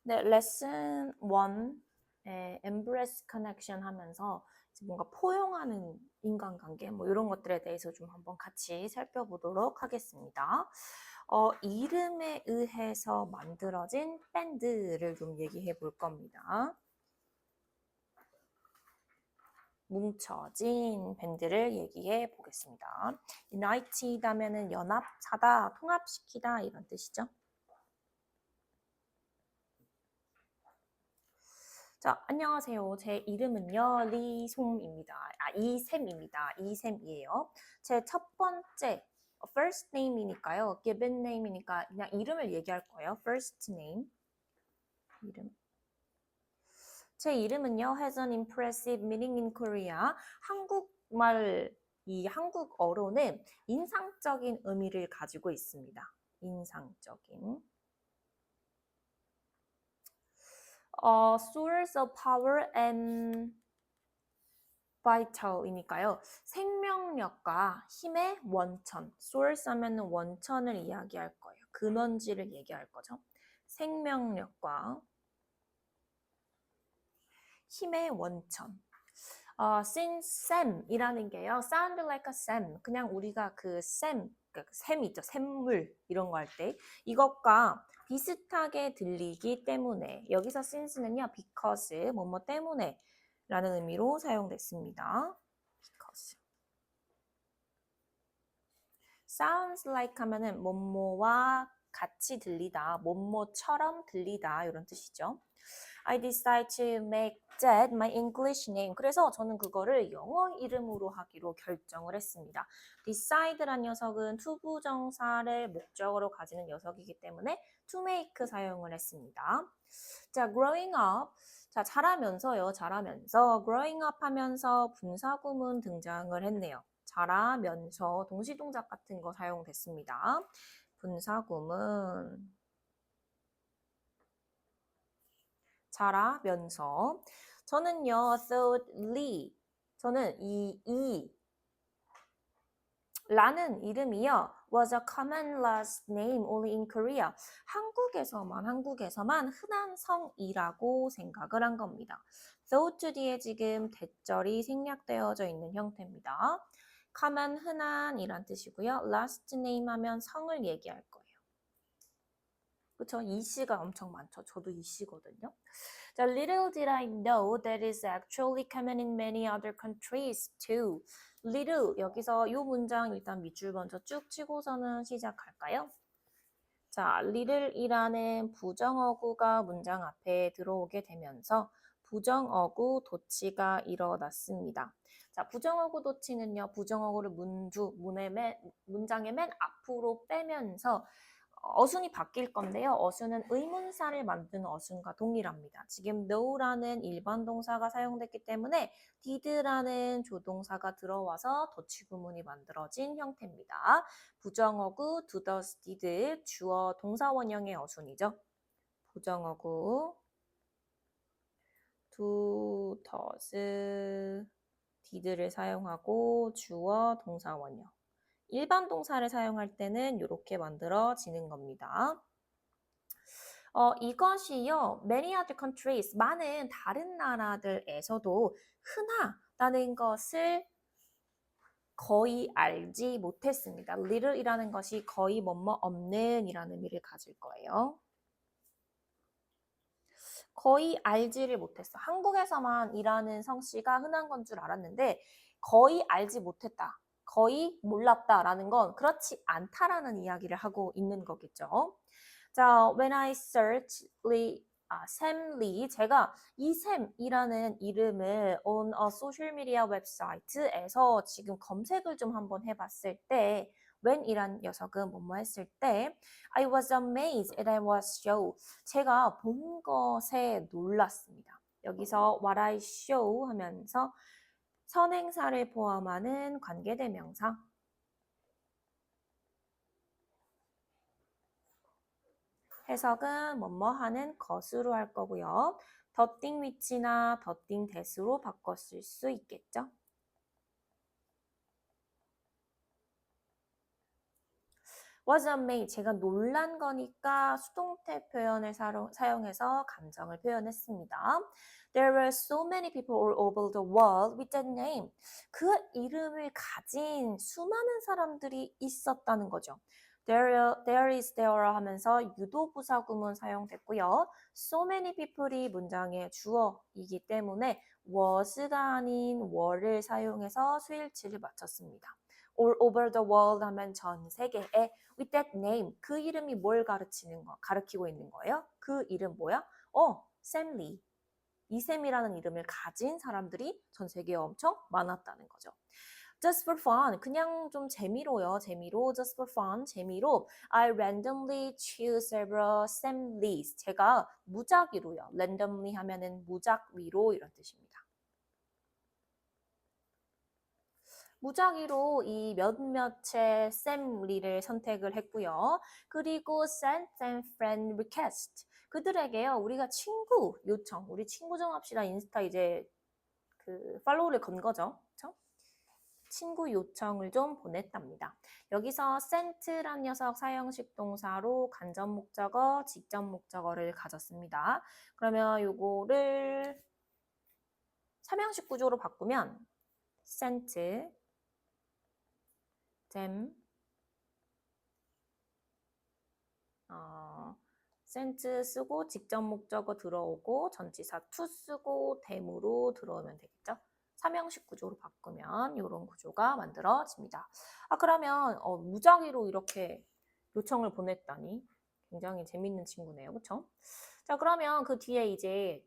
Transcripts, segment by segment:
네, 레슨 1에 embrace connection 하면서 뭔가 포용하는 인간관계 뭐 이런 것들에 대해서 좀 한번 같이 살펴보도록 하겠습니다. 이름에 의해서 만들어진 밴드를 좀 얘기해 볼 겁니다. 뭉쳐진 밴드를 얘기해 보겠습니다. united하면은 연합하다, 통합시키다 이런 뜻이죠. 자, 안녕하세요. 제 이름은요, 리솜입니다. 이샘입니다. 이샘이에요. 제 첫 번째, first name이니까요. given name이니까 그냥 이름을 얘기할 거예요. first name. 이름. 제 이름은요, has an impressive meaning in Korea. 한국말, 이 한국어로는 인상적인 의미를 가지고 있습니다. 인상적인. source of power and vital이니까요. 생명력과 힘의 원천. source 하면 원천을 이야기할 거예요. 근원지를 얘기할 거죠. 생명력과 힘의 원천. since 샘이라는 게요. sound like a 샘. 그냥 우리가 그 샘, 그러니까 샘 있죠. 샘물 이런 거 할 때 이것과 비슷하게 들리기 때문에 여기서 since는요. because 뭐뭐 때문에 라는 의미로 사용됐습니다. because. sounds like 하면은 뭐뭐와 같이 들리다, 뭐뭐처럼 들리다 이런 뜻이죠. I decide to make that my English name. 그래서 저는 그거를 영어 이름으로 하기로 결정을 했습니다. decide란 녀석은 투부정사를 목적으로 가지는 녀석이기 때문에 to make 사용을 했습니다. 자, growing up. 자, 자라면서요. 자라면서 growing up 하면서 분사구문 등장을 했네요. 자라면서 동시동작 같은 거 사용됐습니다. 분사구문 자라면서 저는요 thirdly 저는 이 라는 이름이요 was a common last name only in Korea. 한국에서만 흔한 성이라고 생각을 한 겁니다. thought 뒤에 지금 대절이 생략되어져 있는 형태입니다. common 흔한이란 뜻이고요. last name 하면 성을 얘기할 거예요. 그쵸? 이씨가 엄청 많죠. 저도 이씨거든요. 자, little did I know that is actually common in many other countries too. little 여기서 이 문장 일단 밑줄 먼저 쭉 치고서는 시작할까요? 자, little이라는 부정어구가 문장 앞에 들어오게 되면서 부정어구 도치가 일어났습니다. 자, 부정어구 도치는요, 부정어구를 문장의 맨 앞으로 빼면서 어순이 바뀔 건데요. 어순은 의문사를 만드는 어순과 동일합니다. 지금 know라는 일반 동사가 사용됐기 때문에 did라는 조동사가 들어와서 도치구문이 만들어진 형태입니다. 부정어구 do, does, did 주어 동사 원형의 어순이죠. 부정어구 do, does, did를 사용하고 주어 동사 원형. 일반 동사를 사용할 때는 이렇게 만들어지는 겁니다. 이것이요, many other countries, 많은 다른 나라들에서도 흔하다는 것을 거의 알지 못했습니다. little이라는 것이 거의 뭐뭐 없는 이라는 의미를 가질 거예요. 거의 알지를 못했어. 한국에서만 일하는 성씨가 흔한 건 줄 알았는데 거의 알지 못했다. 거의 몰랐다라는 건 그렇지 않다라는 이야기를 하고 있는 거겠죠. 자, when I search Sam Lee, 제가 이 샘이라는 이름을 on a social media website에서 지금 검색을 좀 한번 해봤을 때 when이란 녀석은 뭐뭐 했을 때 I was amazed and I was shocked. 제가 본 것에 놀랐습니다. 여기서 what I show 하면서 선행사를 포함하는 관계대명사 해석은 뭐뭐 하는 것으로 할 거고요. 더띵 위치나 더띵 대수로 바꿨을 수 있겠죠. was amazed. 제가 놀란 거니까 수동태 표현을 사용해서 감정을 표현했습니다. There were so many people all over the world with that name. 그 이름을 가진 수많은 사람들이 있었다는 거죠. There is there 하면서 유도부사 구문 사용됐고요. So many people이 문장의 주어이기 때문에 was가 아닌 were를 사용해서 수일치를 맞췄습니다. All over the world 하면 전 세계에 with that name 그 이름이 뭘 가르치고 있는 거예요? 그 이름 뭐야? Sam Lee. 이샘이라는 이름을 가진 사람들이 전 세계에 엄청 많았다는 거죠. Just for fun, 그냥 좀 재미로요. 재미로, just for fun, 재미로 I randomly choose several Sam Lees. 제가 무작위로요. randomly 하면은 무작위로 이런 뜻입니다. 무작위로 이 몇몇의 샘 리를 선택을 했고요. 그리고 send them friend request. 그들에게요. 우리가 친구 요청, 우리 친구 좀 합시다. 인스타 이제 그 팔로우를 건 거죠. 그렇죠? 친구 요청을 좀 보냈답니다. 여기서 sent란 녀석 사형식 동사로 간접 목적어, 직접 목적어를 가졌습니다. 그러면 요거를 삼형식 구조로 바꾸면 sent them sent 쓰고 직접 목적어 들어오고 전치사 to 쓰고 them으로 들어오면 되겠죠. 삼형식 구조로 바꾸면 이런 구조가 만들어집니다. 그러면 무작위로 이렇게 요청을 보냈다니 굉장히 재밌는 친구네요. 그렇죠? 자, 그러면 그 뒤에 이제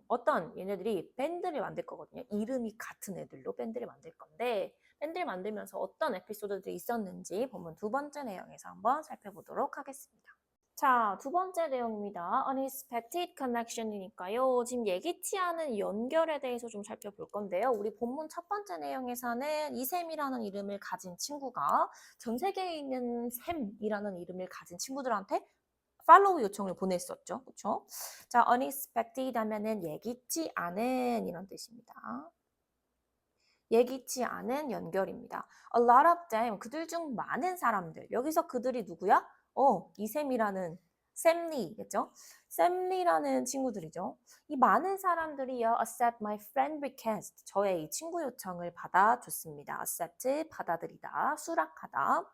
어떤 얘네들이 밴드를 만들 거거든요. 이름이 같은 애들로 밴드를 만들 건데 밴드를 만들면서 어떤 에피소드들이 있었는지 본문 두 번째 내용에서 한번 살펴보도록 하겠습니다. 자, 두 번째 내용입니다. Unexpected connection이니까요. 지금 예기치 않은 연결에 대해서 좀 살펴볼 건데요. 우리 본문 첫 번째 내용에서는 이샘이라는 이름을 가진 친구가 전 세계에 있는 샘이라는 이름을 가진 친구들한테 팔로우 요청을 보냈었죠. 그렇죠? 자, unexpected 하면은 예기치 않은 이런 뜻입니다. 예기치 않은 연결입니다. A lot of them, 그들 중 많은 사람들. 여기서 그들이 누구야? 이샘이라는 샘리겠죠? 샘리라는 친구들이죠. 이 많은 사람들이요, accept my friend request, 저의 이 친구 요청을 받아줬습니다. accept, 받아들이다, 수락하다.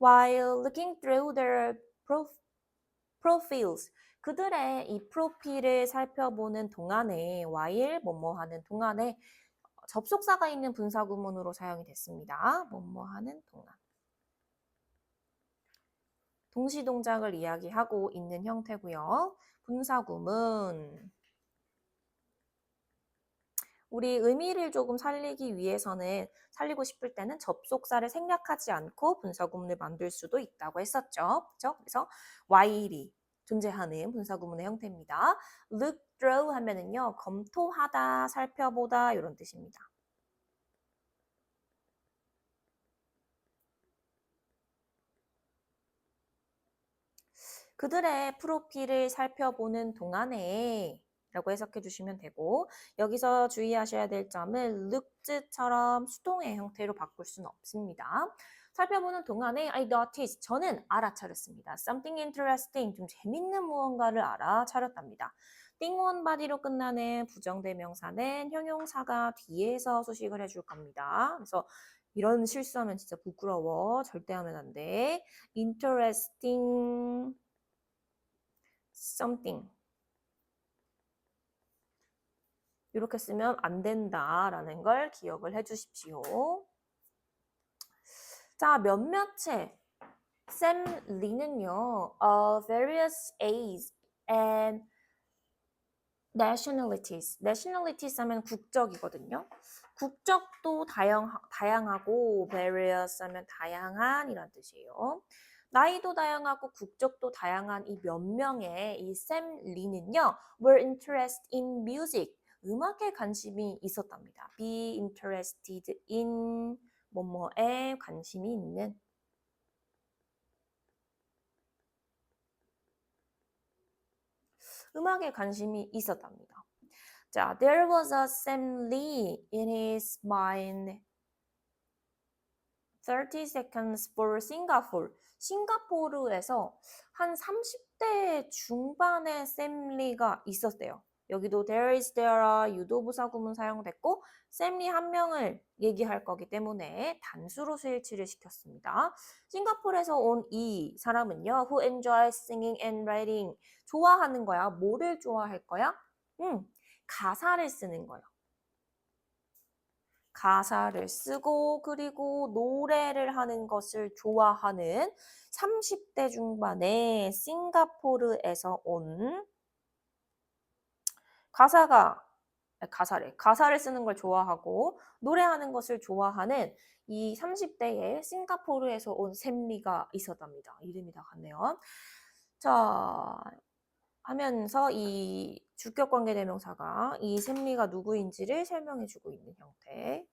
While looking through their profiles, 그들의 이 프로필을 살펴보는 동안에, while 뭐뭐 하는 동안에 접속사가 있는 분사구문으로 사용이 됐습니다. 뭐뭐 하는 동안. 동시동작을 이야기하고 있는 형태고요. 분사구문. 우리 의미를 조금 살리기 위해서는 살리고 싶을 때는 접속사를 생략하지 않고 분사구문을 만들 수도 있다고 했었죠. 그렇죠? 그래서 while이 존재하는 분사구문의 형태입니다. look through 하면은요, 검토하다, 살펴보다 이런 뜻입니다. 그들의 프로필을 살펴보는 동안에 라고 해석해 주시면 되고 여기서 주의하셔야 될 점은 looked처럼 수동의 형태로 바꿀 수는 없습니다. 살펴보는 동안에 I noticed, 저는 알아차렸습니다. something interesting, 좀 재밌는 무언가를 알아차렸답니다. thing one body로 끝나는 부정대명사는 형용사가 뒤에서 수식을 해줄 겁니다. 그래서 이런 실수하면 진짜 부끄러워. 절대 하면 안 돼. interesting something 이렇게 쓰면 안 된다라는 걸 기억을 해 주십시오. 자, 몇몇의 샘 리는요, various age and nationalities. nationalities 하면 국적이거든요. 국적도 다양하고 various 하면 다양한 이란 뜻이에요. 나이도 다양하고 국적도 다양한 이 몇 명의 이 샘 리는요, were interested in music. 음악에 관심이 있었답니다. be interested in 뭐뭐에 관심이 있는. 음악에 관심이 있었답니다. 자, there was a Sam Lee in his mind 30 seconds for Singapore. 싱가포르에서 한 30대 중반의 샘리가 있었대요. 여기도 there is, there are 유도부사 구문 사용됐고 샘리 한 명을 얘기할 거기 때문에 단수로 수일치를 시켰습니다. 싱가포르에서 온 이 사람은요. Who enjoys singing and writing. 좋아하는 거야. 뭐를 좋아할 거야? 가사를 쓰는 거예요. 가사를 쓰고 그리고 노래를 하는 것을 좋아하는 30대 중반의 싱가포르에서 온 가사를 쓰는 걸 좋아하고 노래하는 것을 좋아하는 이 30대의 싱가포르에서 온 샘리가 있었답니다. 이름이 다 같네요. 자, 하면서 이 주격관계대명사가 이 샘리가 누구인지를 설명해주고 있는 형태.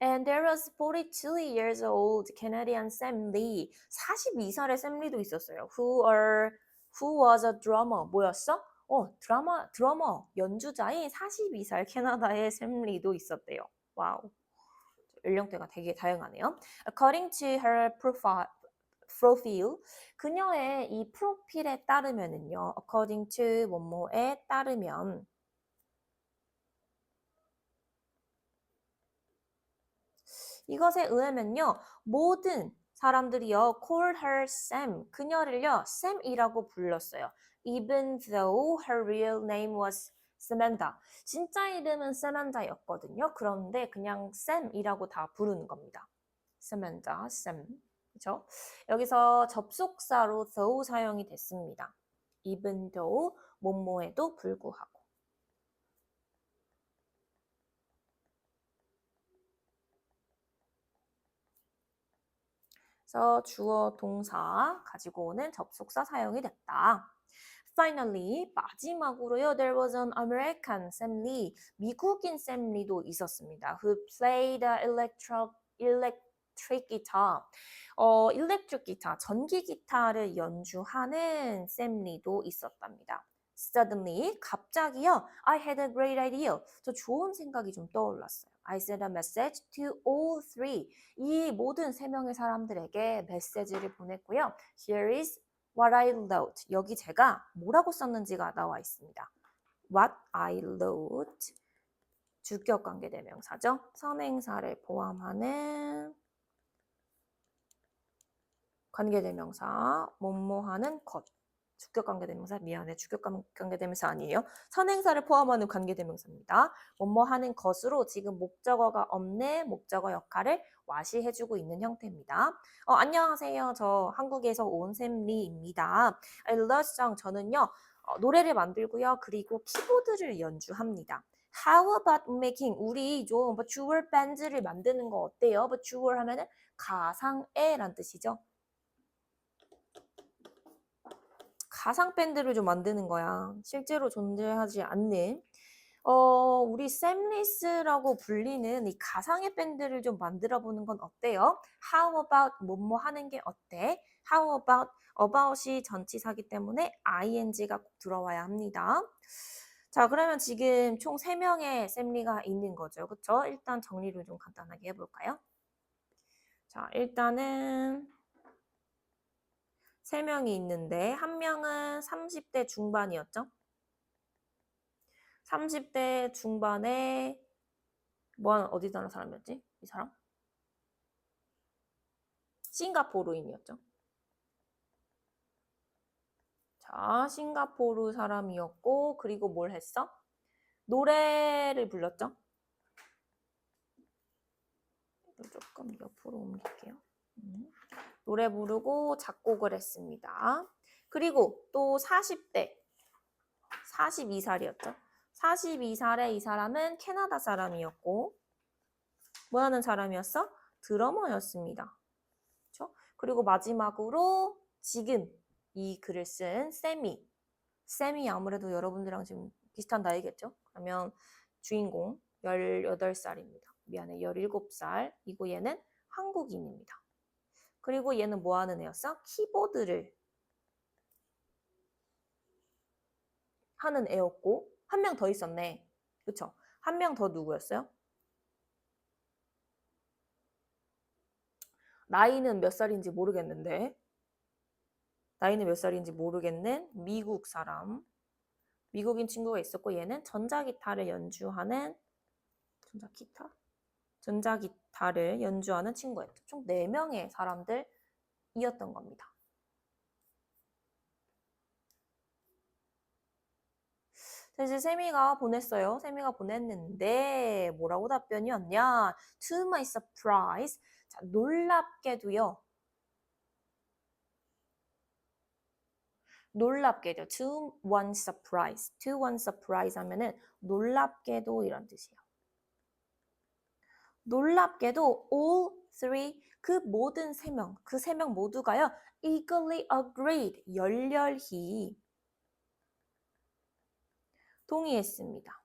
And there was 42 years old Canadian Sam Lee. 42살의 샘 리도 있었어요. Who was a drummer. 뭐였어? 드러머, 연주자인 42살 캐나다의 샘 리도 있었대요. 와우. 연령대가 되게 다양하네요. According to her profile, 그녀의 이 프로필에 따르면은요. According to 뭐뭐에 따르면 이것에 의하면요. 모든 사람들이요. call her Sam. 그녀를요. Sam이라고 불렀어요. Even though her real name was Samantha. 진짜 이름은 Samantha였거든요. 그런데 그냥 Sam이라고 다 부르는 겁니다. Samantha, Sam. 그렇죠? 여기서 접속사로 though 사용이 됐습니다. Even though 뭐뭐에도 불구하고. 그래서 주어 동사 가지고 오는 접속사 사용이 됐다. Finally, 마지막으로요. There was an American Sam Lee. 미국인 샘 리도 있었습니다. Who played electric guitar. 일렉트릭 기타, 전기 기타를 연주하는 샘 리도 있었답니다. Suddenly, 갑자기요. I had a great idea. 저 좋은 생각이 좀 떠올랐어요. I sent a message to all three. 이 모든 세 명의 사람들에게 메시지를 보냈고요. Here is what I wrote. 여기 제가 뭐라고 썼는지가 나와 있습니다. What I wrote. 주격관계대명사죠. 선행사를 포함하는 관계대명사, 뭐뭐하는 것. 주격관계대명사, 미안해. 주격관계대명사 아니에요. 선행사를 포함하는 관계대명사입니다. 뭐뭐하는 것으로 지금 목적어가 없는 목적어 역할을 와시해주고 있는 형태입니다. 안녕하세요. 저 한국에서 온 샘리입니다. 일러스정 저는요. 노래를 만들고요. 그리고 키보드를 연주합니다. How about making 우리 좀 virtual band를 만드는 거 어때요? virtual 하면은 가상애란 뜻이죠. 가상 밴드를 좀 만드는 거야. 실제로 존재하지 않는. 우리 샘리스라고 불리는 이 가상의 밴드를 좀 만들어 보는 건 어때요? How about 뭐뭐 하는 게 어때? How about이 전치사기 때문에 ing가 꼭 들어와야 합니다. 자, 그러면 지금 총 3명의 샘리가 있는 거죠. 그쵸? 일단 정리를 좀 간단하게 해볼까요? 자, 일단은 3명이 있는데 한 명은 30대 중반이었죠. 30대 중반에 어디 나라 사람이었지? 이 사람? 싱가포르인이었죠. 자, 싱가포르 사람이었고 그리고 뭘 했어? 노래를 불렀죠. 조금 옆으로 옮길게요. 노래 부르고 작곡을 했습니다. 그리고 또 40대, 42살이었죠. 42살의 이 사람은 캐나다 사람이었고 뭐 하는 사람이었어? 드러머였습니다. 그렇죠? 그리고 마지막으로 지금 이 글을 쓴 샘이 아무래도 여러분들이랑 지금 비슷한 나이겠죠? 그러면 주인공 18살입니다. 미안해, 17살. 이고 얘는 한국인입니다. 그리고 얘는 뭐 하는 애였어? 키보드를 하는 애였고 한 명 더 있었네. 그쵸? 한 명 더 누구였어요? 나이는 몇 살인지 모르겠는데 나이는 몇 살인지 모르겠는 미국 사람 미국인 친구가 있었고 얘는 전자기타를 연주하는 전자기타를 연주하는 친구였죠. 총 4명의 사람들이었던 겁니다. 이제 세미가 보냈어요. 세미가 보냈는데 뭐라고 답변이 왔냐? To my surprise. 자, 놀랍게도요. 놀랍게도 to one surprise. to one surprise 하면은 놀랍게도 이런 뜻이에요. 놀랍게도 all three 그 모든 3명, 그 3명 모두가요. eagerly agreed. 열렬히 동의했습니다.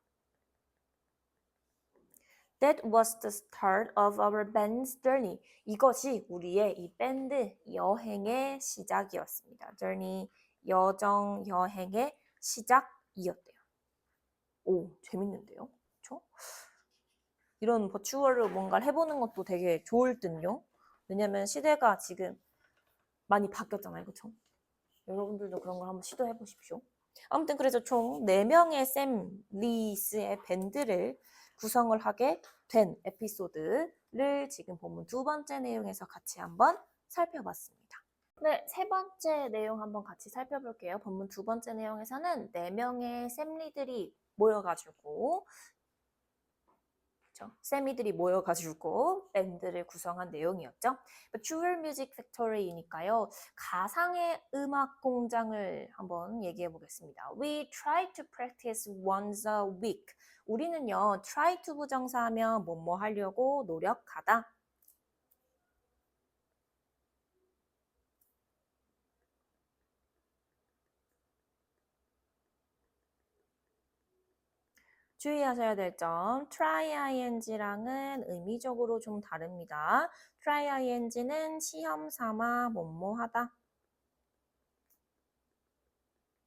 That was the start of our band's journey. 이것이 우리의 이 밴드 여행의 시작이었습니다. journey, 여정, 여행의 시작이었대요. 오, 재밌는데요? 그렇죠? 이런 버추얼로 뭔가를 해보는 것도 되게 좋을 듯요. 왜냐면 시대가 지금 많이 바뀌었잖아요. 그렇죠? 여러분들도 그런 걸 한번 시도해 보십시오. 아무튼 그래서 총 4명의 샘 리스의 밴드를 구성을 하게 된 에피소드를 지금 본문 2번째 내용에서 같이 한번 살펴봤습니다. 네, 3번째 내용 한번 같이 살펴볼게요. 본문 2번째 내용에서는 4명의 샘리들이 모여가지고 세미들이 모여가지고 밴드를 구성한 내용이었죠. Jewel Music Factory이니까요. 가상의 음악 공장을 한번 얘기해 보겠습니다. We try to practice once a week. 우리는요, try to 부정사하면 뭐뭐 하려고 노력하다. 주의하셔야 될 점, try ing랑은 의미적으로 좀 다릅니다. try ing는 시험 삼아 뭐뭐 하다.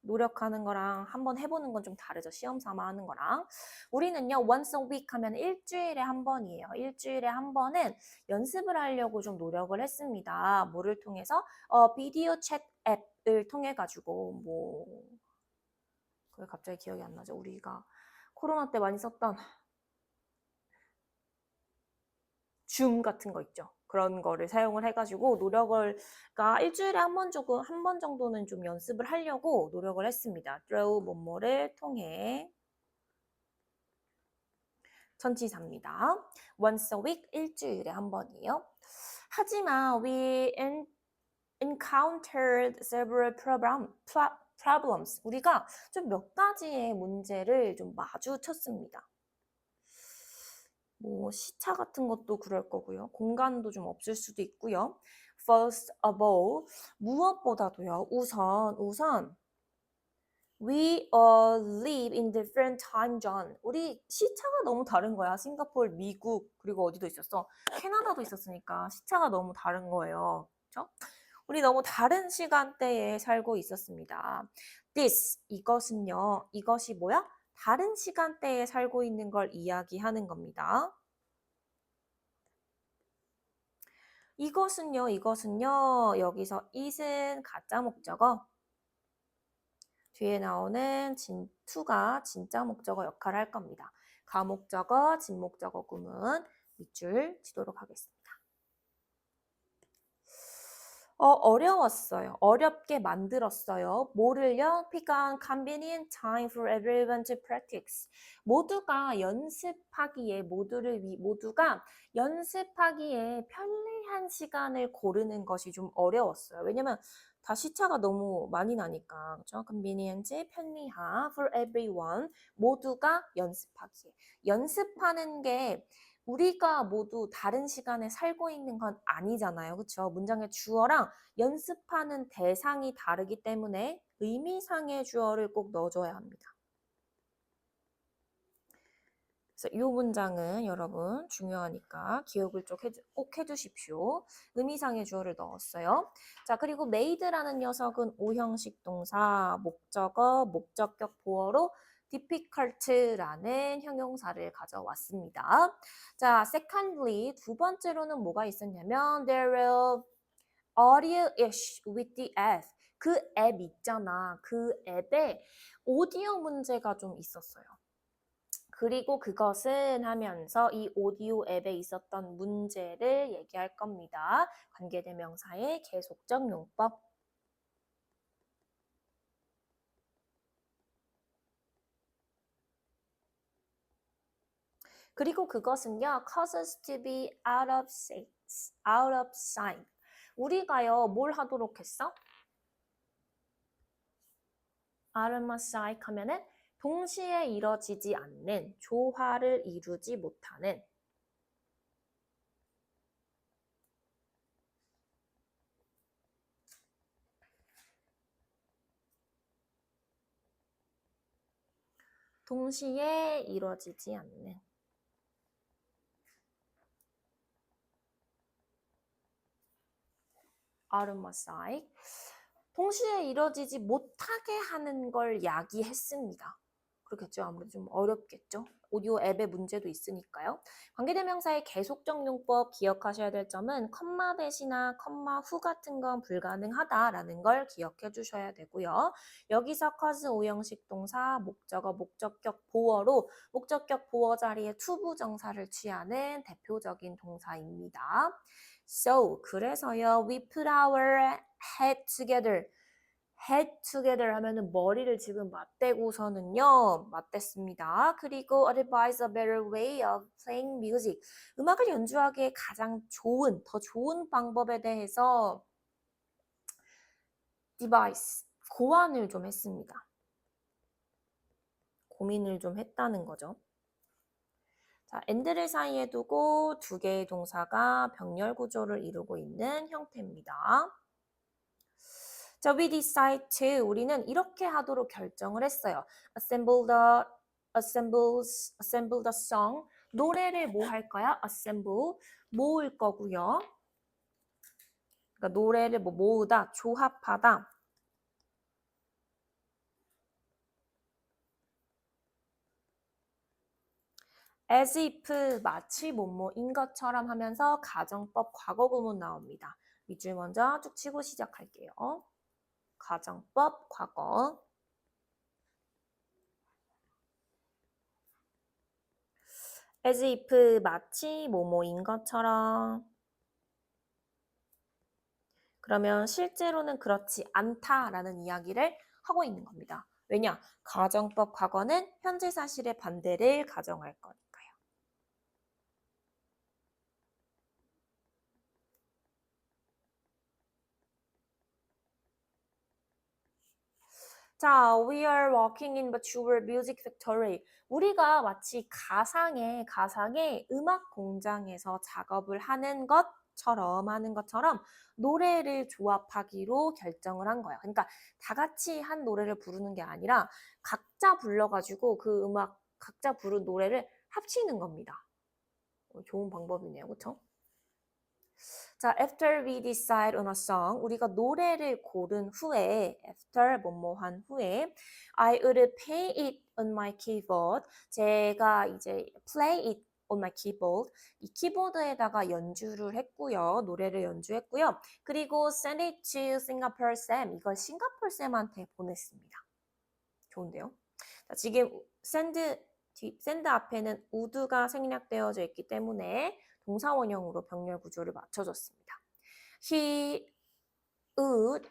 노력하는 거랑 한번 해보는 건 좀 다르죠. 시험 삼아 하는 거랑. 우리는요, once a week 하면 일주일에 한 번이에요. 일주일에 한 번은 연습을 하려고 좀 노력을 했습니다. 뭐를 통해서? 비디오 챗 앱을 통해 가지고 그게 갑자기 기억이 안 나죠. 우리가 코로나 때 많이 썼던 줌 같은 거 있죠. 그런 거를 사용을 해가지고 일주일에 한 번 정도는 좀 연습을 하려고 노력을 했습니다. through 뭐뭐를 통해 전치사입니다. once a week 일주일에 한 번이에요. 하지만 we encountered several problems. 우리가 좀 몇 가지의 문제를 좀 마주쳤습니다. 시차 같은 것도 그럴 거고요. 공간도 좀 없을 수도 있고요. First of all, 무엇보다도요. 우선 we all live in different time zone. 우리 시차가 너무 다른 거야. 싱가포르, 미국, 그리고 어디도 있었어. 캐나다도 있었으니까 시차가 너무 다른 거예요. 그렇죠? 우리 너무 다른 시간대에 살고 있었습니다. 이것이 뭐야? 다른 시간대에 살고 있는 걸 이야기하는 겁니다. 이것은요, 여기서 it은 가짜 목적어, 뒤에 나오는 to가 진짜 목적어 역할을 할 겁니다. 가목적어, 진목적어 구문 밑줄 치도록 하겠습니다. 어려웠어요. 어렵게 만들었어요. 뭐를요? Pick a convenient time for everyone to practice. 모두가 연습하기에 편리한 시간을 고르는 것이 좀 어려웠어요. 왜냐면 다 시차가 너무 많이 나니까. 그렇죠? convenient, 편리한, for everyone. 모두가 연습하기에. 연습하는 게 우리가 모두 다른 시간에 살고 있는 건 아니잖아요. 그렇죠? 문장의 주어랑 연습하는 대상이 다르기 때문에 의미상의 주어를 꼭 넣어줘야 합니다. 그래서 이 문장은 여러분 중요하니까 기억을 꼭 해주십시오. 의미상의 주어를 넣었어요. 자, 그리고 made라는 녀석은 오형식 동사, 목적어, 목적격 보어로 difficult라는 형용사를 가져왔습니다. 자, secondly, 두 번째로는 뭐가 있었냐면 there will audio ish with the app. 그 앱 있잖아. 그 앱에 오디오 문제가 좀 있었어요. 그리고 그것은 하면서 이 오디오 앱에 있었던 문제를 얘기할 겁니다. 관계대명사의 계속적 용법. 그리고 그것은요, causes to be out of sight. out of sight. 우리가요, 뭘 하도록 했어? out of sight 하면은 동시에 이뤄지지 않는, 조화를 이루지 못하는 동시에 이뤄지지 않는 out of sight. 동시에 이뤄지지 못하게 하는 걸 야기했습니다. 그렇겠죠. 아무래도 좀 어렵겠죠. 오디오 앱의 문제도 있으니까요. 관계대명사의 계속적 용법 기억하셔야 될 점은 컴마 대시나 컴마 후 같은 건 불가능하다라는 걸 기억해 주셔야 되고요. 여기서 cause 오형식 동사, 목적어, 목적격 보어로 목적격 보어 자리에 투부정사를 취하는 대표적인 동사입니다. So, 그래서요, we put our head together. head together 하면은 머리를 지금 맞대고서는요, 맞댔습니다. 그리고 advise a better way of playing music. 음악을 연주하기에 가장 좋은, 더 좋은 방법에 대해서 device, 고안을 좀 했습니다. 고민을 좀 했다는 거죠. 자, and를 사이에 두고 두 개의 동사가 병렬 구조를 이루고 있는 형태입니다. 자, we decide to 우리는 이렇게 하도록 결정을 했어요. assemble the song. 노래를 뭐 할 거야? assemble 모을 거고요. 그러니까 노래를 뭐 모으다, 조합하다. as if 마치 뭐뭐인 것처럼 하면서 가정법 과거 구문 나옵니다. 밑줄 먼저 쭉 치고 시작할게요. 가정법 과거. as if 마치 뭐뭐인 것처럼. 그러면 실제로는 그렇지 않다라는 이야기를 하고 있는 겁니다. 왜냐? 가정법 과거는 현재 사실의 반대를 가정할 거니까요. 자, we are walking in virtual music factory. 우리가 마치 가상의 음악 공장에서 작업을 하는 것처럼 노래를 조합하기로 결정을 한 거예요. 그러니까 다 같이 한 노래를 부르는 게 아니라 각자 불러가지고 그 음악, 각자 부른 노래를 합치는 겁니다. 좋은 방법이네요. 그렇죠? 자, after we decide on a song, 우리가 노래를 고른 후에, after 뭐뭐한 후에, I would play it on my keyboard. 제가 이제 play it on my keyboard. 이 키보드에다가 연주를 했고요. 노래를 연주했고요. 그리고 send it to Singapore Sam. 이걸 싱가포르 쌤한테 보냈습니다. 좋은데요? 자, 지금 send 앞에는 would가 생략되어져 있기 때문에 동사 원형으로 병렬 구조를 맞춰줬습니다. He would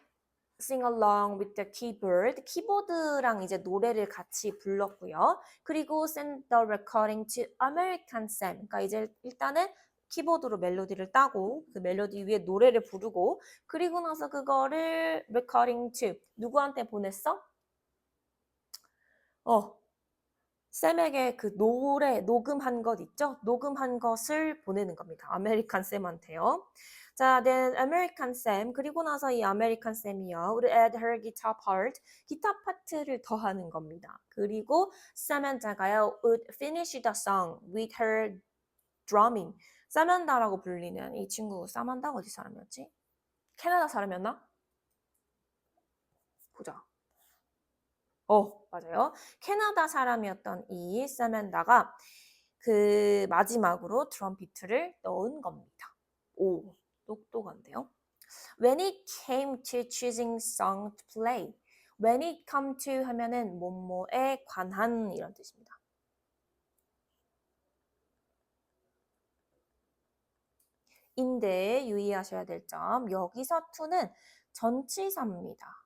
sing along with the keyboard. 키보드랑 이제 노래를 같이 불렀고요. 그리고 send the recording to American Sam. 그러니까 이제 일단은 키보드로 멜로디를 따고 그 멜로디 위에 노래를 부르고 그리고 나서 그거를 recording to 누구한테 보냈어? 쌤에게 그 노래 녹음한 것 있죠? 녹음한 것을 보내는 겁니다. 아메리칸 쌤한테요. 자, then 아메리칸 쌤 그리고 나서 이 아메리칸 쌤이요. 우리 add her guitar part 기타 파트를 더하는 겁니다. 그리고 사만다가요 would finish the song with her drumming. 사만다라고 불리는 이 친구 사만다 어디 사람이었지? 캐나다 사람이었나? 보자. 맞아요. 캐나다 사람이었던 이 사만다가 그 마지막으로 드럼 비트를 넣은 겁니다. 오, 똑똑한데요. When it came to choosing song to play. When it come to 하면은 뭐뭐에 관한 이런 뜻입니다. 인데 유의하셔야 될 점. 여기서 to는 전치사입니다.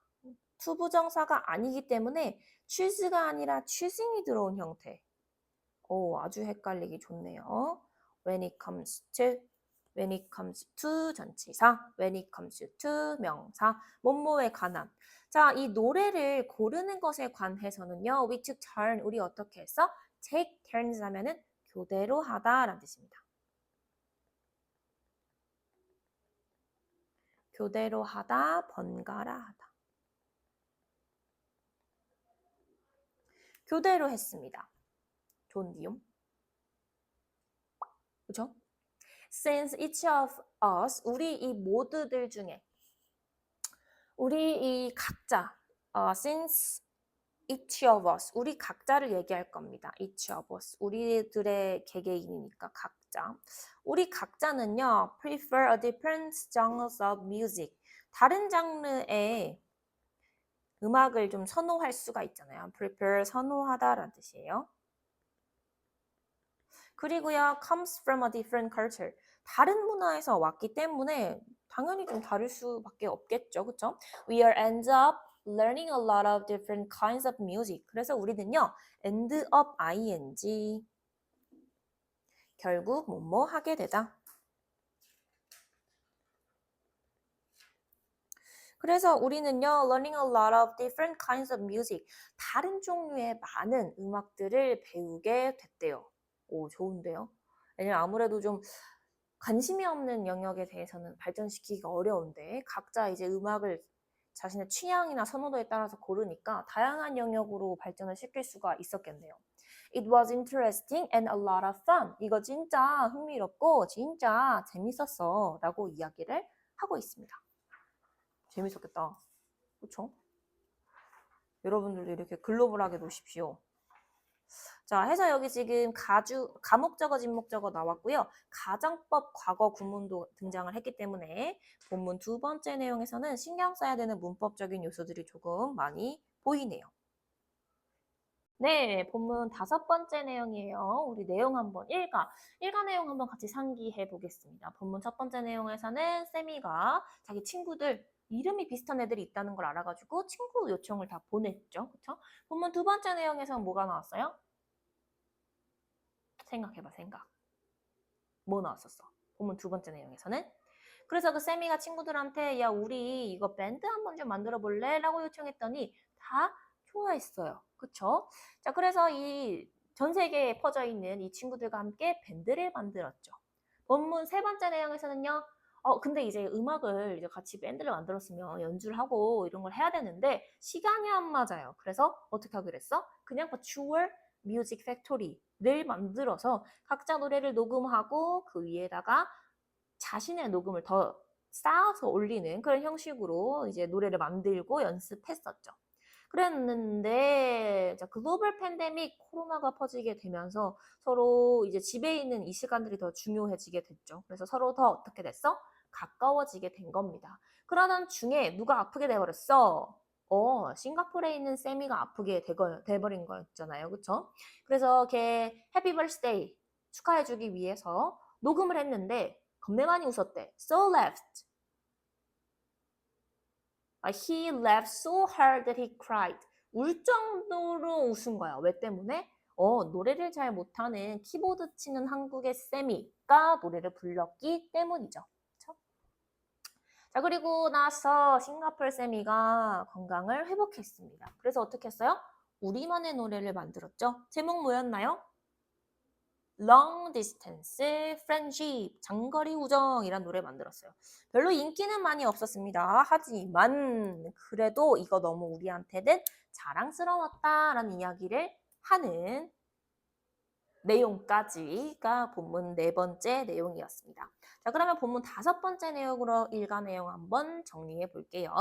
투부정사가 아니기 때문에 choose가 아니라 choosing이 들어온 형태. 오, 아주 헷갈리기 좋네요. When it comes to, when it comes to 전치사, when it comes to 명사, 뭐뭐에 관한. 자, 이 노래를 고르는 것에 관해서는요, we took turn, 우리 어떻게 했어? take turns 하면은 교대로 하다라는 뜻입니다. 교대로 하다, 번갈아 하다. 교대로 했습니다. 좋은데요? 그죠? Since each of us, 우리 이 모두들 중에 우리 이 각자, since each of us, 우리 각자를 얘기할 겁니다. each of us, 우리들의 개개인이니까 각자. 우리 각자는요, prefer a different genres of music. 다른 장르의 음악을 좀 선호할 수가 있잖아요. prefer, 선호하다라는 뜻이에요. 그리고요, comes from a different culture. 다른 문화에서 왔기 때문에 당연히 좀 다를 수밖에 없겠죠. 그쵸? We are end up learning a lot of different kinds of music. 그래서 우리는요, end up ing. 결국 뭐뭐 하게 되다. 그래서 우리는요, learning a lot of different kinds of music. 다른 종류의 많은 음악들을 배우게 됐대요. 오, 좋은데요? 왜냐면 아무래도 좀 관심이 없는 영역에 대해서는 발전시키기가 어려운데 각자 이제 음악을 자신의 취향이나 선호도에 따라서 고르니까 다양한 영역으로 발전을 시킬 수가 있었겠네요. It was interesting and a lot of fun. 이거 진짜 흥미롭고 진짜 재밌었어 라고 이야기를 하고 있습니다. 재밌었겠다. 그렇죠? 여러분들도 이렇게 글로벌하게 노십시오. 자, 해서 여기 지금 가목적어, 진목적어 나왔고요. 가정법 과거 구문도 등장을 했기 때문에 본문 두 번째 내용에서는 신경 써야 되는 문법적인 요소들이 조금 많이 보이네요. 네, 본문 다섯 번째 내용이에요. 우리 내용 한번 일가 내용 한번 같이 상기해 보겠습니다. 본문 첫 번째 내용에서는 세미가 자기 친구들 이름이 비슷한 애들이 있다는 걸 알아가지고 친구 요청을 다 보냈죠. 그쵸? 본문 두 번째 내용에서는 뭐가 나왔어요? 생각해봐, 생각. 뭐 나왔었어? 본문 두 번째 내용에서는. 그래서 그 세미가 친구들한테 야, 우리 이거 밴드 한번 좀 만들어 볼래? 라고 요청했더니 다 좋아했어요. 그쵸? 자, 그래서 이 전 세계에 퍼져 있는 이 친구들과 함께 밴드를 만들었죠. 본문 세 번째 내용에서는요. 근데 이제 음악을 이제 같이 밴드를 만들었으면 연주를 하고 이런 걸 해야 되는데 시간이 안 맞아요. 그래서 어떻게 하기로 했어? 그냥 virtual music factory를 만들어서 각자 노래를 녹음하고 그 위에다가 자신의 녹음을 더 쌓아서 올리는 그런 형식으로 이제 노래를 만들고 연습했었죠. 그랬는데 글로벌 팬데믹 코로나가 퍼지게 되면서 서로 이제 집에 있는 이 시간들이 더 중요해지게 됐죠. 그래서 서로 더 어떻게 됐어? 가까워지게 된 겁니다. 그러던 중에 누가 아프게 돼버렸어? 싱가포르에 있는 세미가 아프게 돼버린 거였잖아요. 그쵸? 그래서 걔 해피 버스데이 축하해주기 위해서 녹음을 했는데 겁내 많이 웃었대. So laughed. He laughed so hard that he cried. 울 정도로 웃은 거야. 왜 때문에? 노래를 잘 못하는 키보드 치는 한국의 세미가 노래를 불렀기 때문이죠. 그쵸? 자, 그리고 나서 싱가포르 세미가 건강을 회복했습니다. 그래서 어떻게 했어요? 우리만의 노래를 만들었죠. 제목 뭐였나요? Long Distance Friendship, 장거리 우정이란 노래 만들었어요. 별로 인기는 많이 없었습니다. 하지만 그래도 이거 너무 우리한테는 자랑스러웠다라는 이야기를 하는 내용까지가 본문 네 번째 내용이었습니다. 자, 그러면 본문 다섯 번째 내용으로 일과 내용 한번 정리해 볼게요.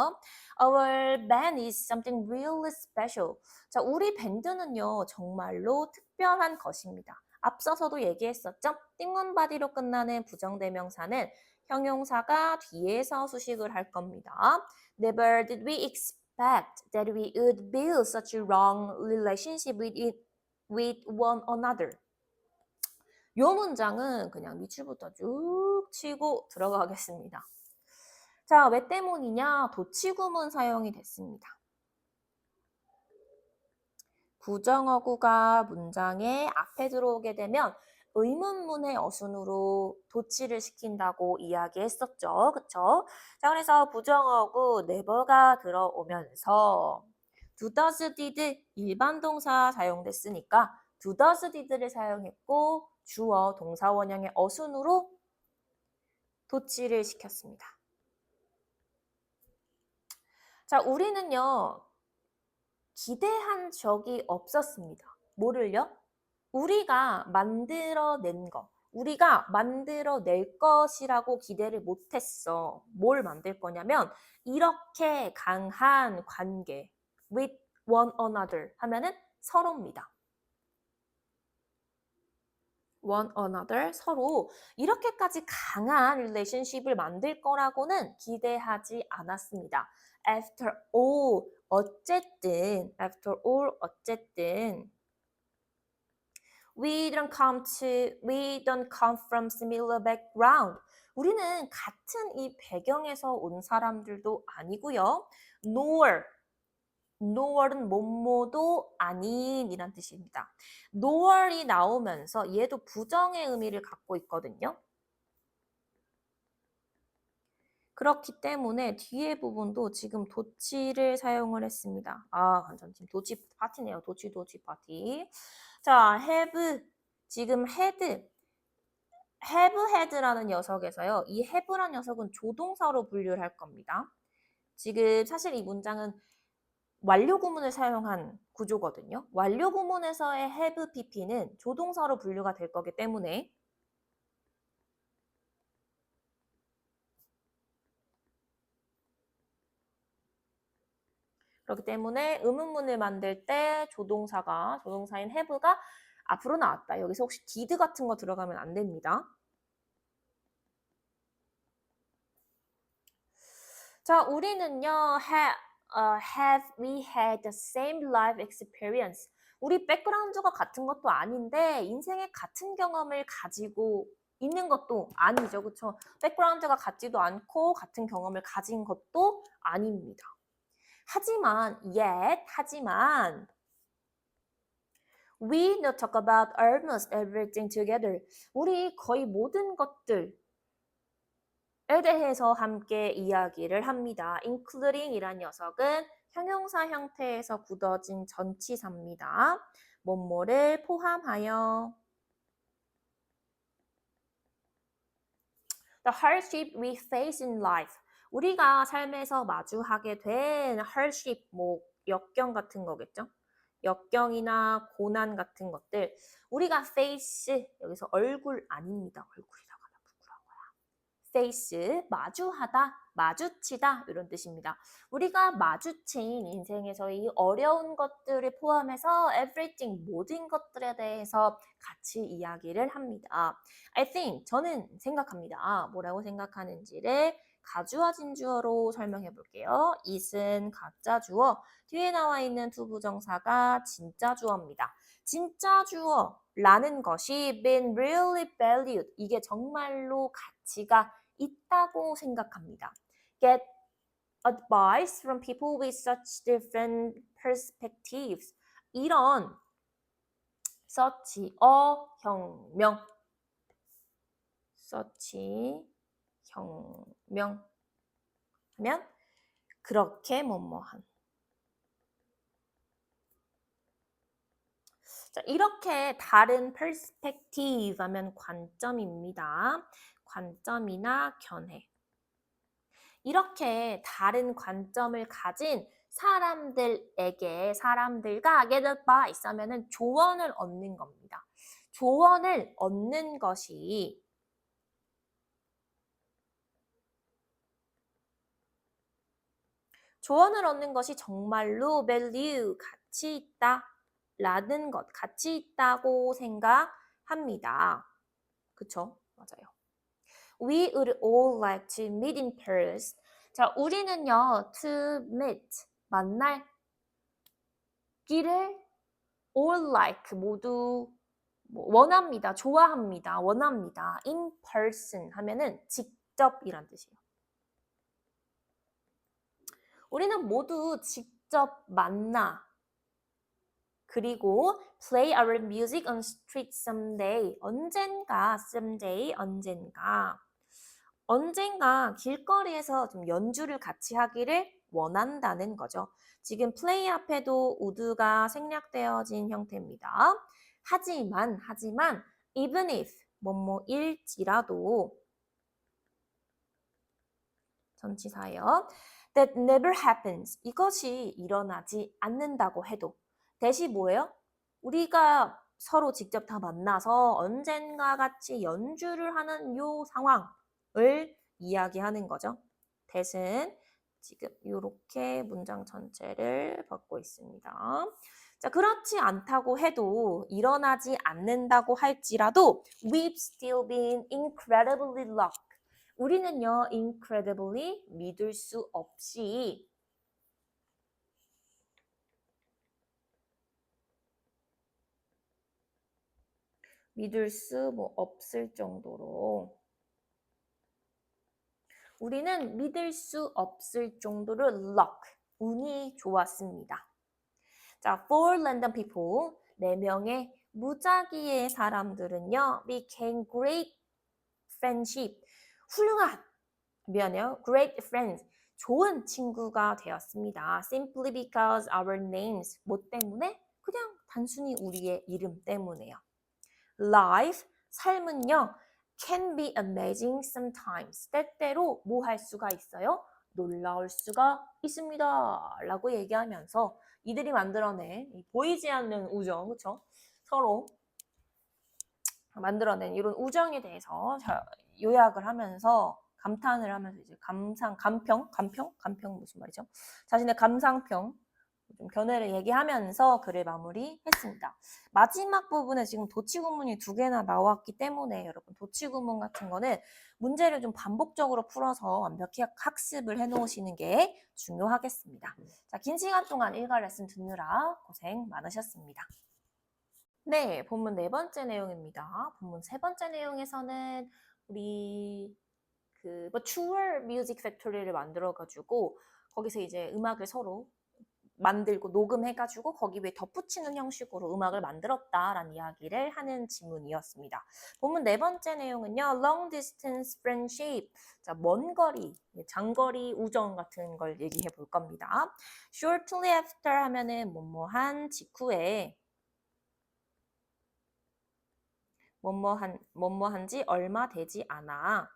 Our band is something really special. 자, 우리 밴드는요, 정말로 특별한 것입니다. 앞서서도 얘기했었죠? 띵원바디로 끝나는 부정대명사는 형용사가 뒤에서 수식을 할 겁니다. Never did we expect that we would build such a wrong relationship with one another. 요 문장은 그냥 밑줄부터 쭉 치고 들어가겠습니다. 자, 왜 때문이냐? 도치구문 사용이 됐습니다. 부정어구가 문장의 앞에 들어오게 되면 의문문의 어순으로 도치를 시킨다고 이야기했었죠. 그쵸? 자, 그래서 부정어구 never가 들어오면서 do, does, did 일반 동사 사용됐으니까 do, does, did를 사용했고 주어 동사 원형의 어순으로 도치를 시켰습니다. 자, 우리는요, 기대한 적이 없었습니다. 뭐를요? 우리가 만들어낸 거, 우리가 만들어낼 것이라고 기대를 못했어. 뭘 만들 거냐면 이렇게 강한 관계 with one another 하면은 서로입니다. one another 서로 이렇게까지 강한 relationship을 만들 거라고는 기대하지 않았습니다. After all 어쨌든 we don't come from similar background. 우리는 같은 이 배경에서 온 사람들도 아니고요. nor은 뭐뭐도 아닌이란 뜻입니다. nor이 나오면서 얘도 부정의 의미를 갖고 있거든요. 그렇기 때문에 뒤에 부분도 지금 도치를 사용을 했습니다. 아, 완전 지금 도치 파티네요. 도치 파티. 자, 지금 have had라는 녀석에서요. 이 have라는 녀석은 조동사로 분류를 할 겁니다. 지금 사실 이 문장은 완료 구문을 사용한 구조거든요. 완료 구문에서의 have pp는 조동사로 분류가 될 거기 때문에 그렇기 때문에 의문문을 만들 때 조동사인 have가 앞으로 나왔다. 여기서 혹시 did 같은 거 들어가면 안 됩니다. 자, 우리는요, have we had the same life experience? 우리 백그라운드가 같은 것도 아닌데 인생의 같은 경험을 가지고 있는 것도 아니죠. 그렇죠? 백그라운드가 같지도 않고 같은 경험을 가진 것도 아닙니다. 하지만 we not talk about almost everything together. 우리 거의 모든 것들에 대해서 함께 이야기를 합니다. including 이란 녀석은 형용사 형태에서 굳어진 전치사입니다. 뭐뭐를 포함하여 The hardship we face in life. 우리가 삶에서 마주하게 된 hardship, 뭐 역경 같은 거겠죠? 역경이나 고난 같은 것들. 우리가 face, 여기서 얼굴 아닙니다. 얼굴이라고 하면 부끄러운 거야. face, 마주하다, 마주치다 이런 뜻입니다. 우리가 마주친 인생에서 이 어려운 것들을 포함해서 everything, 모든 것들에 대해서 같이 이야기를 합니다. I think, 저는 생각합니다. 뭐라고 생각하는지를 가주어 진주어로 설명해 볼게요. it은 가짜 주어, 뒤에 나와 있는 두 부정사가 진짜 주어입니다. 진짜 주어라는 것이 been really valued, 이게 정말로 가치가 있다고 생각합니다. Get advice from people with such different perspectives. 이런 혁명 혁명 하면 그렇게 뭐뭐한 자, 이렇게 다른 perspective 하면 관점입니다. 관점이나 견해. 이렇게 다른 관점을 가진 사람들에게 사람들과 get advice 하면은 조언을 얻는 겁니다. 조언을 얻는 것이 정말로 value, 가치 있다 라는 것, 가치 있다고 생각합니다. 그쵸? 맞아요. We would all like to meet in person. 자, 우리는요, to meet, 만날 기를 all like, 모두 원합니다. 좋아합니다. 원합니다. in person 하면은 직접이란 뜻이에요. 우리는 모두 직접 만나. 그리고 play our music on street someday. 언젠가, someday, 언젠가 길거리에서 좀 연주를 같이 하기를 원한다는 거죠. 지금 play 앞에도 would가 생략되어진 형태입니다. 하지만 even if 뭐뭐일지라도 전치사예요. That never happens. 이것이 일어나지 않는다고 해도 대시 뭐예요? 우리가 서로 직접 다 만나서 언젠가 같이 연주를 하는 요 상황을 이야기하는 거죠. 대신 지금 이렇게 문장 전체를 받고 있습니다. 자, 그렇지 않다고 해도 일어나지 않는다고 할지라도 we've still been incredibly lucky. 우리는요, incredibly 믿을 수 없이 없을 정도로 우리는 믿을 수 없을 정도로 luck, 운이 좋았습니다. 자, four random people, 4명의 무작위의 사람들은요, became great friendship, great friends, 좋은 친구가 되었습니다. Simply because our names, 뭐 때문에? 그냥 단순히 우리의 이름 때문에요. Life, 삶은요, can be amazing sometimes. 때때로 뭐 할 수가 있어요? 놀라울 수가 있습니다. 라고 얘기하면서 이들이 만들어낸 보이지 않는 우정, 그쵸? 서로 만들어낸 이런 우정에 대해서 요약을 하면서 감탄을 하면서 이제 감평 무슨 말이죠? 자신의 감상평, 좀 견해를 얘기하면서 글을 마무리했습니다. 마지막 부분에 지금 도치구문이 2개나 나왔기 때문에 여러분 도치구문 같은 거는 문제를 좀 반복적으로 풀어서 완벽히 학습을 해놓으시는 게 중요하겠습니다. 자, 긴 시간 동안 일과 레슨 듣느라 고생 많으셨습니다. 네, 본문 4번째 내용입니다. 본문 3번째 내용에서는 우리 Tour Music Factory를 만들어가지고 거기서 이제 음악을 서로 만들고 녹음해가지고 거기 위에 덧붙이는 형식으로 음악을 만들었다라는 이야기를 하는 지문이었습니다. 본문 4번째 내용은요. Long Distance Friendship, 자, 먼 거리, 장거리 우정 같은 걸 얘기해 볼 겁니다. Shortly after 하면은 뭐뭐한 직후에 뭐뭐한지 얼마 되지 않아.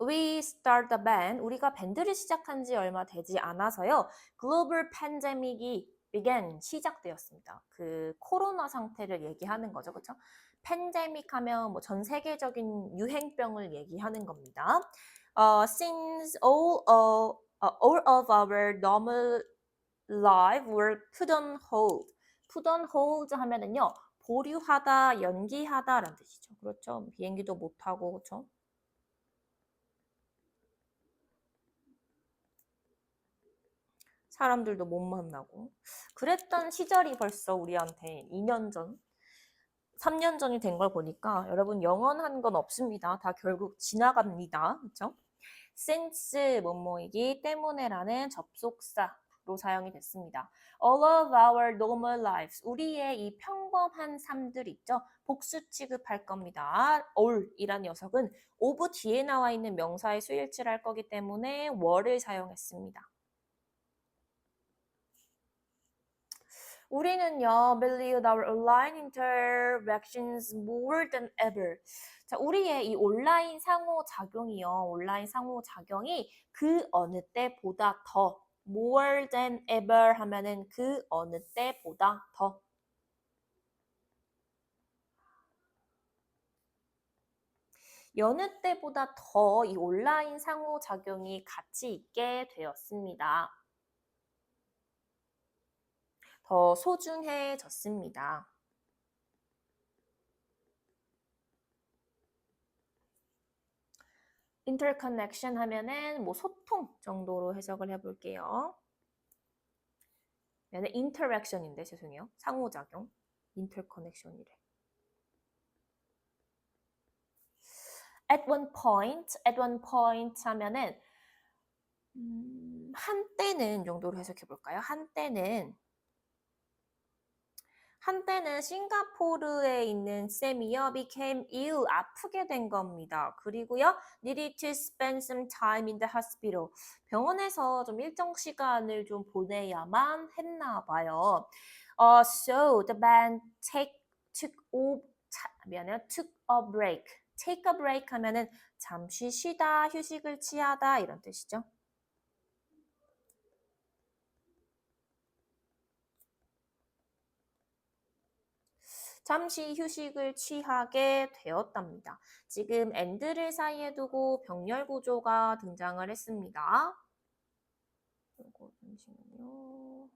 We start the band. 우리가 밴드를 시작한 지 얼마 되지 않아서요. Global pandemic이 began, 시작되었습니다. 그 코로나 상태를 얘기하는 거죠. 그렇죠? 팬데믹 하면 뭐 전 세계적인 유행병을 얘기하는 겁니다. Since all of our normal life were put on hold. put on hold 하면은요. 보류하다, 연기하다라는 뜻이죠. 그렇죠? 비행기도 못 타고 그렇죠? 사람들도 못 만나고 그랬던 시절이 벌써 우리한테 2년 전, 3년 전이 된 걸 보니까 여러분 영원한 건 없습니다. 다 결국 지나갑니다. 그렇죠? since 뭐뭐이기 때문에라는 접속사로 사용이 됐습니다. All of our normal lives, 우리의 이 평범한 삶들 있죠? 복수 취급할 겁니다. all이란 녀석은 of 뒤에 나와 있는 명사의 수일치를 할 거기 때문에 were를 사용했습니다. 우리는요, valued our online interactions more than ever. 자, 우리의 이 온라인 상호작용이요. 온라인 상호작용이 그 어느 때보다 더 more than ever 하면은 그 어느 때보다 더 여느 때보다 더 이 온라인 상호작용이 가치 있게 되었습니다. 더 소중해졌습니다. interconnection 하면은 뭐 소통 정도로 해석을 해볼게요. 얘는 interaction인데 죄송해요. 상호작용. interconnection이래. at one point 하면은 한때는 정도로 해석해 볼까요? 한때는 싱가포르에 있는 쌤이요 became ill 아프게 된 겁니다. 그리고요 needed to spend some time in the hospital 병원에서 좀 일정 시간을 좀 보내야만 했나 봐요. So the band took a break. take a break 하면은 잠시 쉬다, 휴식을 취하다 이런 뜻이죠. 잠시 휴식을 취하게 되었답니다. 지금 and를 사이에 두고 병렬 구조가 등장을 했습니다. 이거 잠시만요.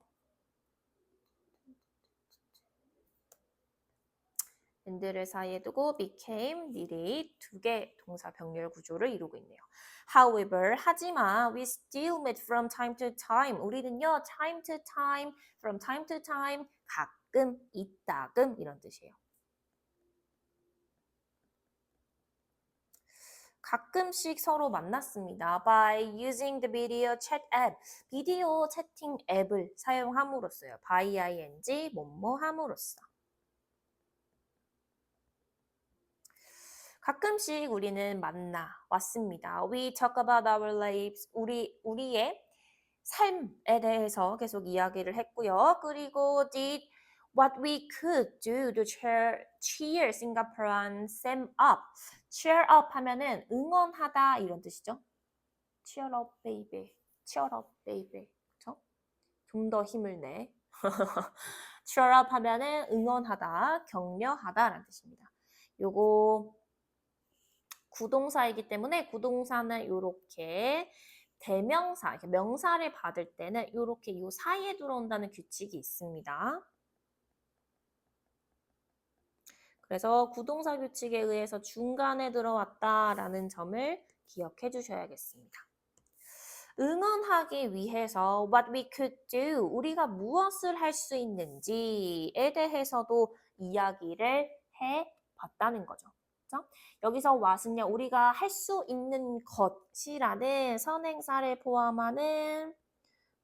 and를 사이에 두고 became, needed 두 개 동사 병렬 구조를 이루고 있네요. However, 하지만 we still meet from time to time. 우리는요, time to time, from time to time, 가끔, 이따금 이런 뜻이에요. 가끔씩 서로 만났습니다. By using the video chat app. 비디오 채팅 앱을 사용함으로써요. by ing, 뭐뭐 함으로써. 가끔씩 우리는 만나 왔습니다. We talk about our lives. 우리의 삶에 대해서 계속 이야기를 했고요. 그리고 did what we could do to cheer Singaporean Sam up. cheer up 하면은 응원하다 이런 뜻이죠. cheer up baby. cheer up baby. 그렇죠? 좀 더 힘을 내. cheer up 하면은 응원하다, 격려하다라는 뜻입니다. 요거 구동사이기 때문에 구동사는 이렇게 대명사, 이렇게 명사를 받을 때는 이렇게 이 사이에 들어온다는 규칙이 있습니다. 그래서 구동사 규칙에 의해서 중간에 들어왔다라는 점을 기억해 주셔야겠습니다. 응원하기 위해서 what we could do, 우리가 무엇을 할 수 있는지에 대해서도 이야기를 해봤다는 거죠. 그렇죠? 여기서 what은요, 우리가 할 수 있는 것이라는 선행사를 포함하는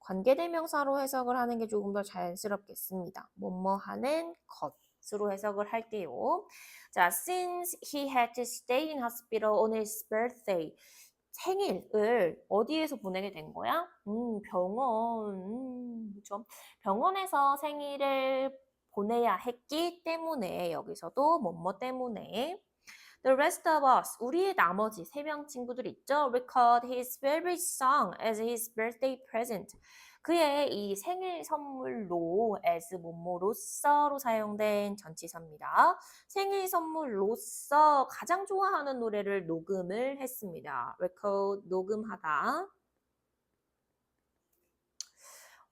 관계대명사로 해석을 하는 게 조금 더 자연스럽겠습니다. 뭐뭐 하는 것으로 해석을 할게요. 자, since he had to stay in hospital on his birthday. 생일을 어디에서 보내게 된 거야? 병원. 그렇죠? 병원에서 생일을 보내야 했기 때문에 여기서도 뭐뭐 때문에 The rest of us, 우리의 나머지 3명 친구들 있죠? Record his favorite song as his birthday present. 그의 이 생일 선물로 as 뭐뭐로서로 사용된 전치사입니다. 생일 선물로서 가장 좋아하는 노래를 녹음을 했습니다. record, 녹음하다.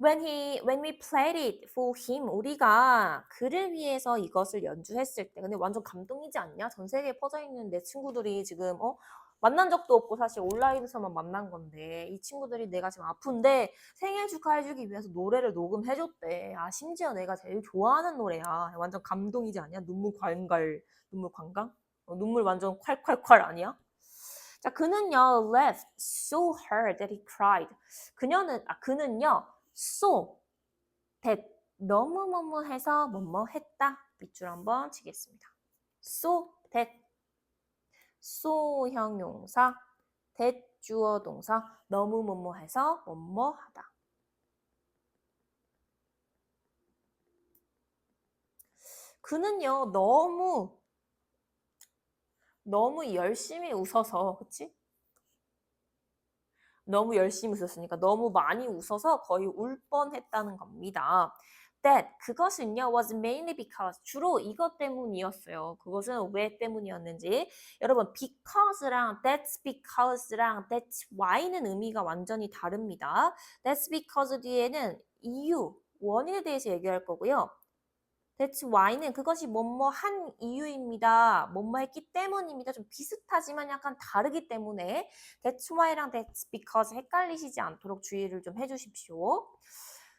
When we played it for him, 우리가 그를 위해서 이것을 연주했을 때, 근데 완전 감동이지 않냐? 전 세계에 퍼져 있는 내 친구들이 지금 만난 적도 없고 사실 온라인에서만 만난 건데 이 친구들이 내가 지금 아픈데 생일 축하해주기 위해서 노래를 녹음해줬대. 아 심지어 내가 제일 좋아하는 노래야. 완전 감동이지 않냐? 눈물 관광? 눈물 완전 콸콸콸 아니야? 자 그는요 laughed so hard that he cried. 그는요 so that 너무 뭐뭐해서 뭐뭐 했다. 밑줄 한번 치겠습니다. so that so 형용사 that 주어 동사 너무 뭐뭐해서 뭐뭐하다. 그는요, 너무 열심히 웃어서, 그치? 너무 열심히 웃었으니까 너무 많이 웃어서 거의 울 뻔했다는 겁니다. That 그것은요 was mainly because 주로 이것 때문이었어요. 그것은 왜 때문이었는지 여러분 because랑 that's because랑 that's why는 의미가 완전히 다릅니다. That's because 뒤에는 이유, 원인에 대해서 얘기할 거고요. That's why는 그것이 뭐뭐 한 이유입니다. 뭐뭐 했기 때문입니다. 좀 비슷하지만 약간 다르기 때문에 That's why랑 That's because 헷갈리시지 않도록 주의를 좀 해주십시오.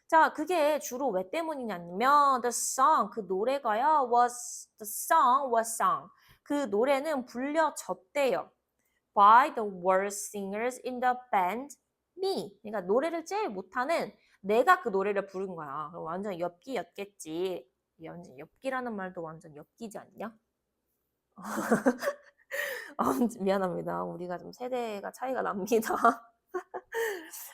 자, 그게 주로 왜 때문이냐면 the song, 그 노래가요 the song was sung. 그 노래는 불려졌대요. By the worst singers in the band, me. 그러니까 노래를 제일 못하는 내가 그 노래를 부른 거야. 그럼 완전 엽기였겠지. 완전 엽기라는 말도 완전 엽기지 않냐? 미안합니다. 우리가 좀 세대가 차이가 납니다.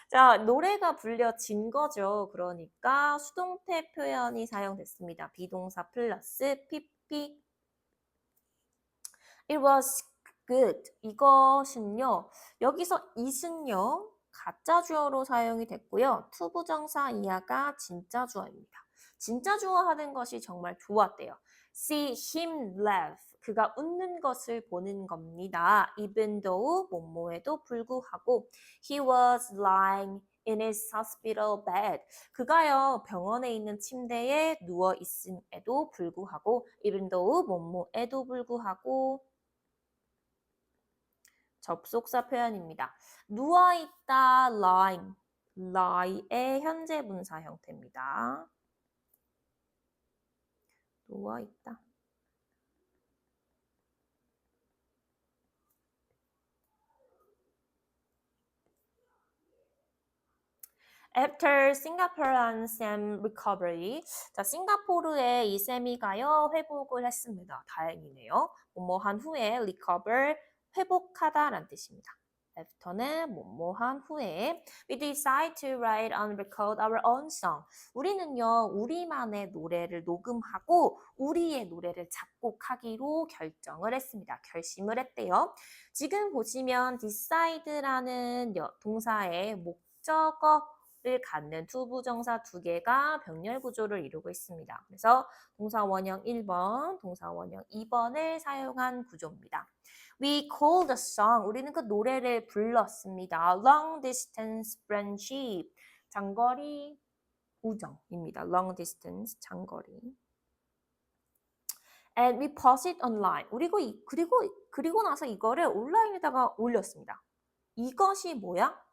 자, 노래가 불려진 거죠. 그러니까 수동태 표현이 사용됐습니다. 비동사 플러스 pp. It was good. 이것은요. 여기서 it은요. 가짜 주어로 사용이 됐고요. 투부정사 이하가 진짜 주어입니다. 진짜 주어 하는 것이 정말 좋았대요. See him laugh. 그가 웃는 것을 보는 겁니다. Even though 뭐뭐에도 불구하고 he was lying in his hospital bed. 그가요 병원에 있는 침대에 누워 있음에도 불구하고 even though 뭐뭐에도 불구하고 접속사 표현입니다. 누워있다, lying. lie의 현재 분사 형태입니다. 누워있다. After Singapore and Sam recovery. 자, 싱가포르에 이 샘이가요, 회복을 했습니다. 다행이네요. 뭐뭐한 후에 recover, 회복하다라는 뜻입니다. After는 뭐뭐한 후에 we decide to write and record our own song. 우리는요, 우리만의 노래를 녹음하고 우리의 노래를 작곡하기로 결정을 했습니다. 결심을 했대요. 지금 보시면 decide라는 동사의 목적어 를 갖는 투부정사 두 개가 병렬 구조를 이루고 있습니다. 그래서 동사 원형 1번, 동사 원형 2번을 사용한 구조입니다. We called the song. 우리는 그 노래를 불렀습니다. Long distance friendship. 장거리 우정입니다. Long distance 장거리. And we post it online. 그리고 나서 이거를 온라인에다가 올렸습니다. 이것이 뭐야?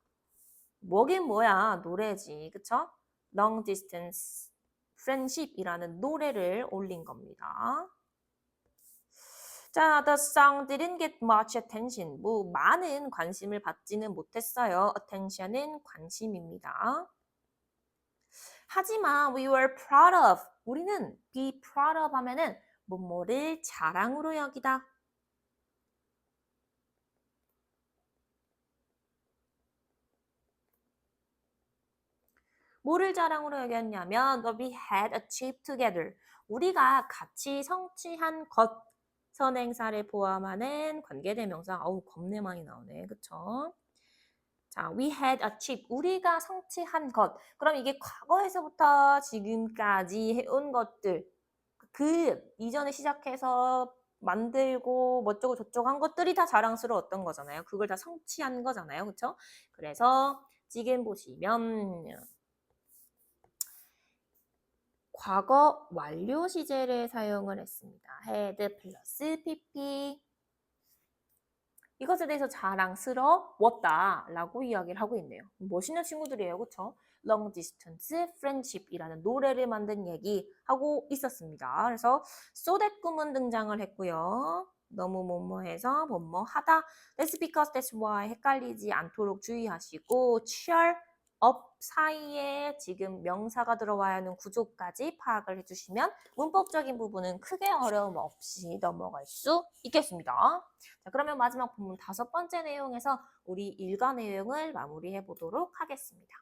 뭐긴 뭐야, 노래지, 그쵸? Long Distance Friendship이라는 노래를 올린 겁니다. 자, the song didn't get much attention. 뭐 많은 관심을 받지는 못했어요. attention은 관심입니다. 하지만 we were proud of. 우리는 be proud of 하면은 뭐뭐를 자랑으로 여기다. 뭐를 자랑으로 여겼냐면 we had achieved together. 우리가 같이 성취한 것 선행사를 포함하는 관계대명사. 어우 겁내 많이 나오네. 그쵸? 자, we had achieved. 우리가 성취한 것. 그럼 이게 과거에서부터 지금까지 해온 것들. 그 이전에 시작해서 만들고 뭐쩌고 저쩌고 한 것들이 다 자랑스러웠던 거잖아요. 그걸 다 성취한 거잖아요. 그쵸? 그래서 지금 보시면 과거 완료 시제를 사용을 했습니다. had 플러스 pp. 이것에 대해서 자랑스러웠다 라고 이야기를 하고 있네요. 멋있는 친구들이에요. 그쵸? Long Distance Friendship이라는 노래를 만든 얘기하고 있었습니다. 그래서 so that 꿈은 등장을 했고요. 너무 뭐뭐해서 뭐뭐하다. That's because that's why 헷갈리지 않도록 주의하시고 cheer up 사이에 지금 명사가 들어와야 하는 구조까지 파악을 해주시면 문법적인 부분은 크게 어려움 없이 넘어갈 수 있겠습니다. 자, 그러면 마지막 본문 5번째 내용에서 우리 일과 내용을 마무리해 보도록 하겠습니다.